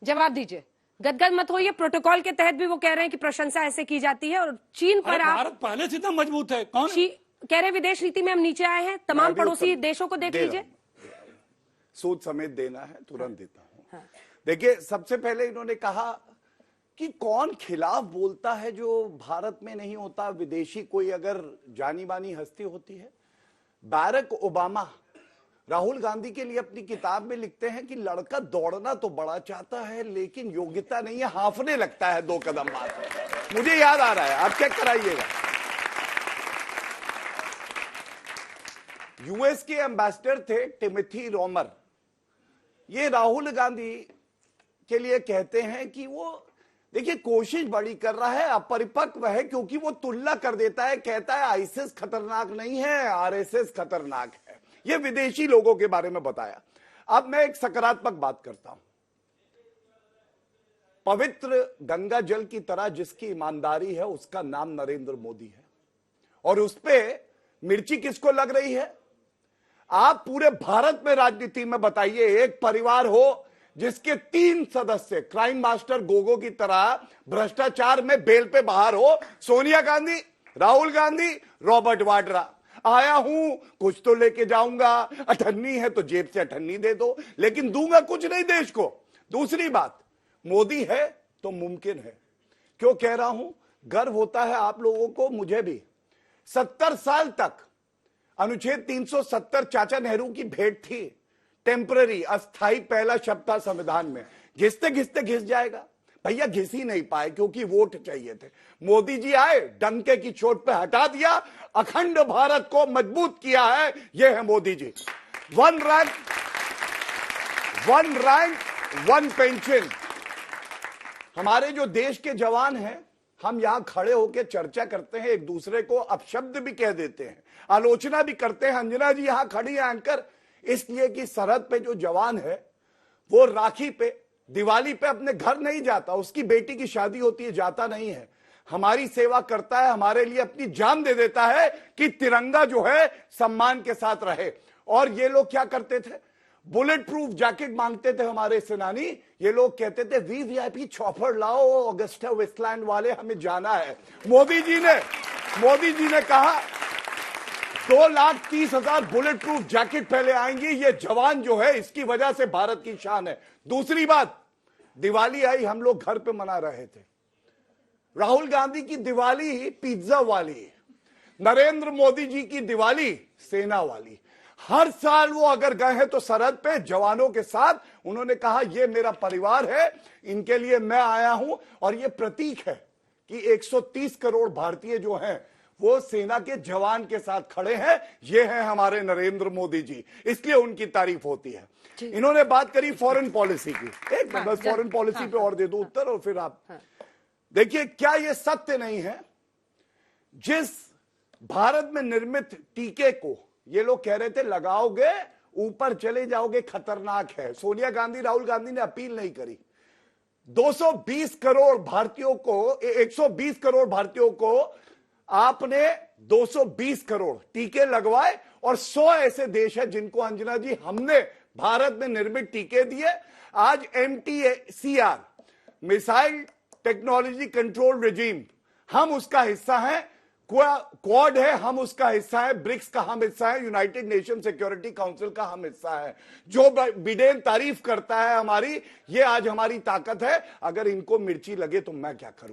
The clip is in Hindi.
जवाब दीजिए, गदगद मत होइए। प्रोटोकॉल के तहत भी वो कह रहे हैं कि प्रशंसा ऐसे की जाती है। और चीन पर आप भारत पहले से इतना मजबूत है, कौन कह रहे विदेश नीति में हम नीचे आए हैं। तमाम पड़ोसी देशों को देख लीजिए। सूद समेत देना है, तुरंत देता हूं। देखिए, सबसे पहले इन्होंने कहा कि कौन खिलाफ बोलता है जो भारत में नहीं होता, विदेशी कोई अगर जानी मानी हस्ती होती है। बैरक ओबामा राहुल गांधी के लिए अपनी किताब में लिखते हैं कि लड़का दौड़ना तो बड़ा चाहता है लेकिन योग्यता नहीं है, हांफने लगता है 2 कदम बाद। मुझे याद आ रहा है, आप चेक कराइएगा। यूएस के एम्बेसडर थे टिमोथी रोमर, ये राहुल गांधी के लिए कहते हैं कि वो देखिए कोशिश बड़ी कर रहा है, अपरिपक्व है, क्योंकि वो तुलना कर देता है, कहता है आईएसआईएस खतरनाक नहीं है, आरएसएस खतरनाक है। ये विदेशी लोगों के बारे में बताया। अब मैं एक सकारात्मक बात करता हूं। पवित्र गंगा जल की तरह जिसकी ईमानदारी है उसका नाम नरेंद्र मोदी है। और उस पे मिर्ची किसको लग रही है? आप पूरे भारत में राजनीति में बताइए, एक परिवार हो जिसके 3 सदस्य क्राइम मास्टर गोगो की तरह भ्रष्टाचार में बेल पे बाहर हो, सोनिया गांधी, राहुल गांधी, रॉबर्ट वाड्रा। आया हूं, कुछ तो लेके जाऊंगा, अठन्नी है तो जेब से अठन्नी दे दो, लेकिन दूंगा कुछ नहीं देश को। दूसरी बात, मोदी है तो मुमकिन है। क्यों कह रहा हूं? गर्व होता है आप लोगों को, मुझे भी। 70 साल तक अनुच्छेद 370 चाचा नेहरू की भेंट थी, टेम्पररी, अस्थाई पहला शब्द था संविधान में। घिसते घिसते घिस जाएगा। भैया घिस ही नहीं पाए क्योंकि वोट चाहिए थे। मोदी जी आए, डंके की चोट पे हटा दिया, अखंड भारत को मजबूत किया है। यह है मोदी जी। 1 rank 1 pension. हमारे जो देश के जवान हैं, हम यहां खड़े होकर चर्चा करते हैं, एक दूसरे को अपशब्द भी कह देते हैं, आलोचना भी करते हैं। अंजना जी यहां खड़ी है एंकर, इसलिए कि सरहद पे जो जवान है वो राखी पे, दिवाली पे अपने घर नहीं जाता, उसकी बेटी की शादी होती है, जाता नहीं है, हमारी सेवा करता है, हमारे लिए अपनी जान दे देता है कि तिरंगा जो है सम्मान के साथ रहे। और ये लोग क्या करते थे? बुलेट प्रूफ जैकेट मांगते थे हमारे सेनानी। ये लोग कहते थे वीवीआईपी चॉपर लाओ, ऑगस्टा वेस्टलैंड वाले, हमें जाना है। मोदी जी ने कहा 2,30,000 बुलेट प्रूफ जैकेट पहले आएंगे। ये जवान जो है इसकी वजह से भारत की शान है। दूसरी बात, दिवाली आई, हम लोग घर पे मना रहे थे। राहुल गांधी की दिवाली पिज्जा वाली, नरेंद्र मोदी जी की दिवाली सेना वाली। हर साल वो अगर गए हैं तो सरहद पे जवानों के साथ, उन्होंने कहा ये मेरा परिवार है, इनके लिए मैं आया हूं। और ये प्रतीक है कि 130 करोड़ भारतीय जो हैं वो सेना के जवान के साथ खड़े हैं। ये हैं हमारे नरेंद्र मोदी जी, इसलिए उनकी तारीफ होती है। इन्होंने बात करी फॉरेन पॉलिसी की। एक मिनट बस फॉरेन पॉलिसी पे और दे दो उत्तर, और फिर आप देखिए, क्या यह सत्य नहीं है? जिस भारत में निर्मित टीके को ये लोग कह रहे थे लगाओगे ऊपर चले जाओगे, खतरनाक है। सोनिया गांधी, राहुल गांधी ने अपील नहीं करी। 220 करोड़ भारतीयों को, 120 करोड़ भारतीयों को आपने 220 करोड़ टीके लगवाए। और 100 ऐसे देश हैं जिनको, अंजना जी, हमने भारत में निर्मित टीके दिए। आज MTCR, missile technology control regime, हम उसका हिस्सा हैं। क्वाड है, हम उसका हिस्सा है। ब्रिक्स का हम हिस्सा है। यूनाइटेड नेशन सिक्योरिटी काउंसिल का हम हिस्सा है। जो बिडेन तारीफ करता है हमारी, ये आज हमारी ताकत है। अगर इनको मिर्ची लगे तो मैं क्या करूं?